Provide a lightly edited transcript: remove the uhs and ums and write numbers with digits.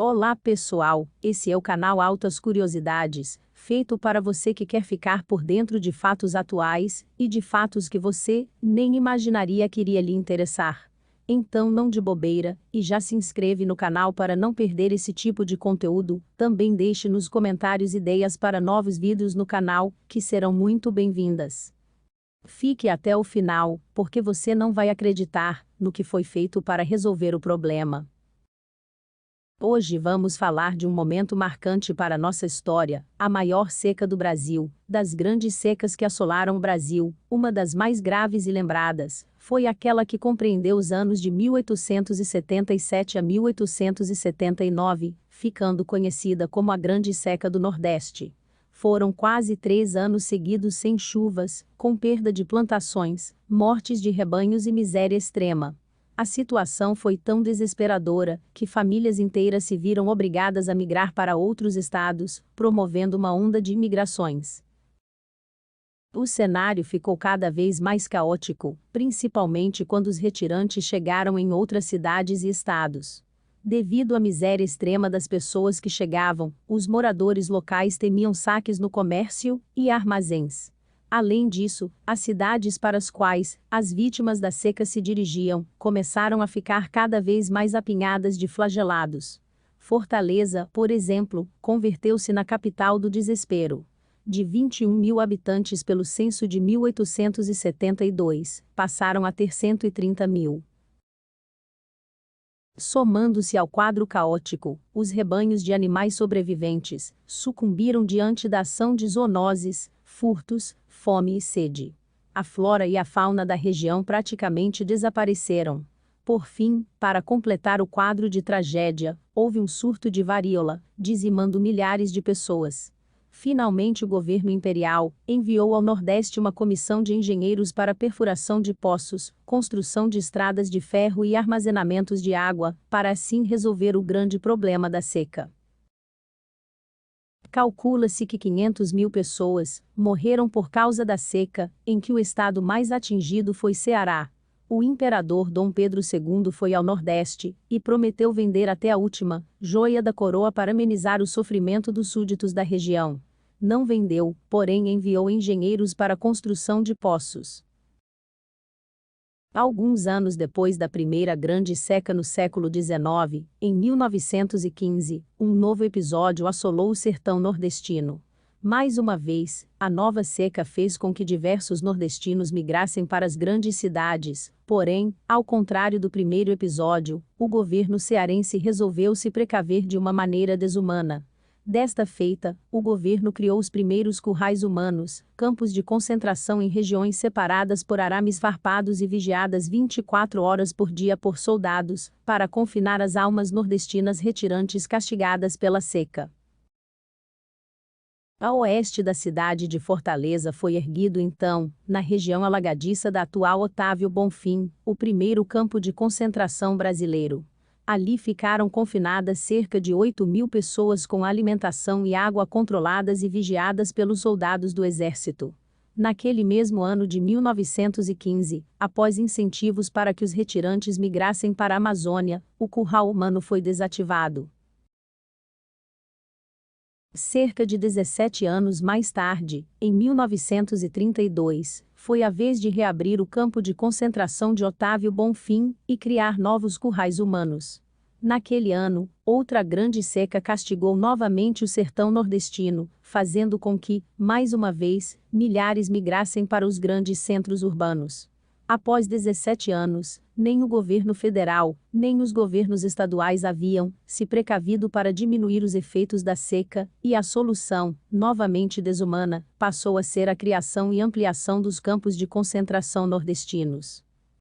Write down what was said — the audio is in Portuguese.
Olá pessoal, esse é o canal Altas Curiosidades, feito para você que quer ficar por dentro de fatos atuais e de fatos que você nem imaginaria que iria lhe interessar. Então não de bobeira, e já se inscreve no canal para não perder esse tipo de conteúdo, também deixe nos comentários ideias para novos vídeos no canal, que serão muito bem-vindas. Fique até o final, porque você não vai acreditar no que foi feito para resolver o problema. Hoje vamos falar de um momento marcante para nossa história, a maior seca do Brasil. Das grandes secas que assolaram o Brasil, uma das mais graves e lembradas, foi aquela que compreendeu os anos de 1877 a 1879, ficando conhecida como a Grande Seca do Nordeste. Foram quase 3 anos seguidos sem chuvas, com perda de plantações, mortes de rebanhos e miséria extrema. A situação foi tão desesperadora que famílias inteiras se viram obrigadas a migrar para outros estados, promovendo uma onda de imigrações. O cenário ficou cada vez mais caótico, principalmente quando os retirantes chegaram em outras cidades e estados. Devido à miséria extrema das pessoas que chegavam, os moradores locais temiam saques no comércio e armazéns. Além disso, as cidades para as quais as vítimas da seca se dirigiam começaram a ficar cada vez mais apinhadas de flagelados. Fortaleza, por exemplo, converteu-se na capital do desespero. De 21 mil habitantes pelo censo de 1872, passaram a ter 130 mil. Somando-se ao quadro caótico, os rebanhos de animais sobreviventes sucumbiram diante da ação de zoonoses, furtos, fome e sede. A flora e a fauna da região praticamente desapareceram. Por fim, para completar o quadro de tragédia, houve um surto de varíola, dizimando milhares de pessoas. Finalmente, o governo imperial enviou ao Nordeste uma comissão de engenheiros para perfuração de poços, construção de estradas de ferro e armazenamentos de água, para assim resolver o grande problema da seca. Calcula-se que 500 mil pessoas morreram por causa da seca, em que o estado mais atingido foi Ceará. O imperador Dom Pedro II foi ao Nordeste e prometeu vender até a última joia da coroa para amenizar o sofrimento dos súditos da região. Não vendeu, porém enviou engenheiros para a construção de poços. Alguns anos depois da primeira grande seca no século XIX, em 1915, um novo episódio assolou o sertão nordestino. Mais uma vez, a nova seca fez com que diversos nordestinos migrassem para as grandes cidades, porém, ao contrário do primeiro episódio, o governo cearense resolveu se precaver de uma maneira desumana. Desta feita, o governo criou os primeiros currais humanos, campos de concentração em regiões separadas por arames farpados e vigiadas 24 horas por dia por soldados, para confinar as almas nordestinas retirantes castigadas pela seca. A oeste da cidade de Fortaleza foi erguido então, na região alagadiça da atual Otávio Bonfim, o primeiro campo de concentração brasileiro. Ali ficaram confinadas cerca de 8 mil pessoas com alimentação e água controladas e vigiadas pelos soldados do exército. Naquele mesmo ano de 1915, após incentivos para que os retirantes migrassem para a Amazônia, o curral humano foi desativado. Cerca de 17 anos mais tarde, em 1932, foi a vez de reabrir o campo de concentração de Otávio Bonfim e criar novos currais humanos. Naquele ano, outra grande seca castigou novamente o sertão nordestino, fazendo com que, mais uma vez, milhares migrassem para os grandes centros urbanos. Após 17 anos, nem o governo federal, nem os governos estaduais haviam se precavido para diminuir os efeitos da seca, e a solução, novamente desumana, passou a ser a criação e ampliação dos campos de concentração nordestinos.